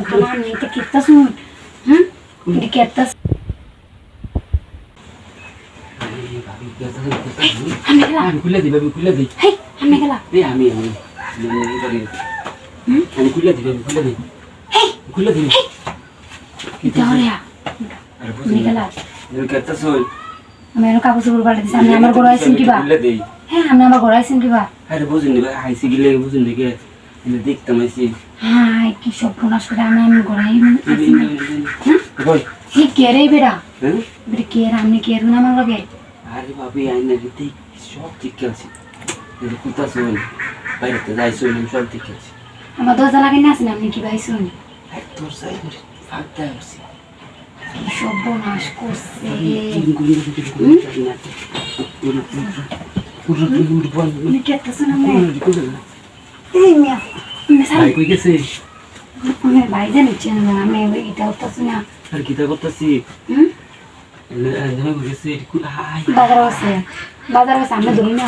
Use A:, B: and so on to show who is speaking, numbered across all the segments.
A: Tonalmente que estás muy, de que estás.
B: আমি খুলে দিই বাবু খুলে দিই
A: Hey, আমি গেলা।
B: আমি খুলে দিই বাবু খুলে দিই
A: Hey,
B: খুলে দিই
A: Victoria.
B: আরে
A: আমি গেলা।
B: তুমি কেটে সই
A: আমি এর কাগজ উপর পাল্টে দিছি। আমি আমার ঘরে আইছেন কিবা?
B: খুলে দিই
A: হ্যাঁ, আমি আমার ঘরে আইছেন কিবা?
B: আরে বুঝুন দিবা হাইসি গিলে বুঝুন দিকে আমি দেখতাম আইছি
A: হাই, কি সব প্রনাশ করে আমি ঘরে আইছি না।
B: বল
A: হি কে রে বেড়া?
B: হ্যাঁ
A: বেড়া কে রে আমনে কে রে না আমার লগে?
B: আরে বাবু আইনা দিতে সব ঠিক আছে কিন্তু কুতা সই বাইরে যাই সই আমি সব ঠিক আছে
A: আমার দরজা লাগাই না আছেন আপনি কি পাইছেন?
B: এক তোর সাই করে ফাঁকটা আসছি
A: কি সব প্রনাশ করছে। আমি কেতেছেন আমি। এই মিয়া, আমি সারি। আমি ভাই জানিছেন না আমি এটা হতাছি না। বাজার আছে আমরা ধরি না।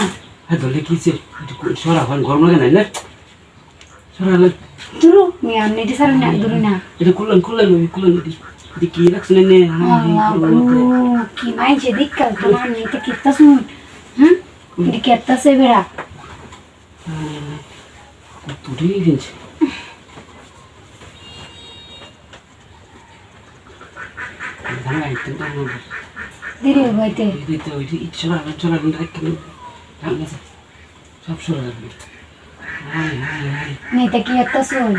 A: দুরু মিয়া আপনি এটা সারি না ধরি না। কি মাইছে দিক্কাল তো না আমি এটা কেতেছেন। এটা কেতেছে বেড়া। দিরে হইতে
B: সব সরা লাগবে
A: নেতা কি কেতেছেন?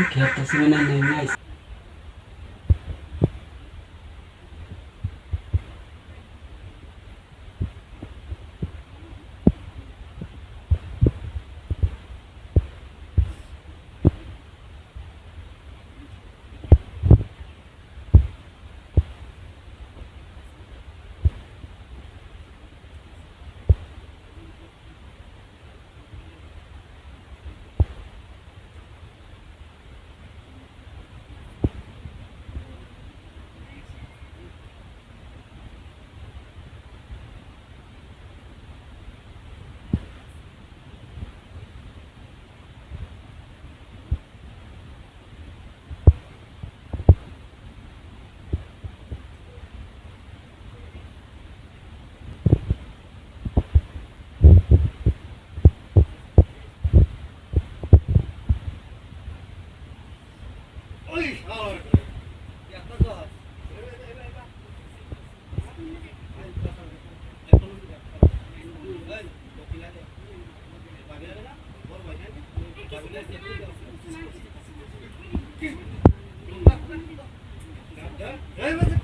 C: Hey,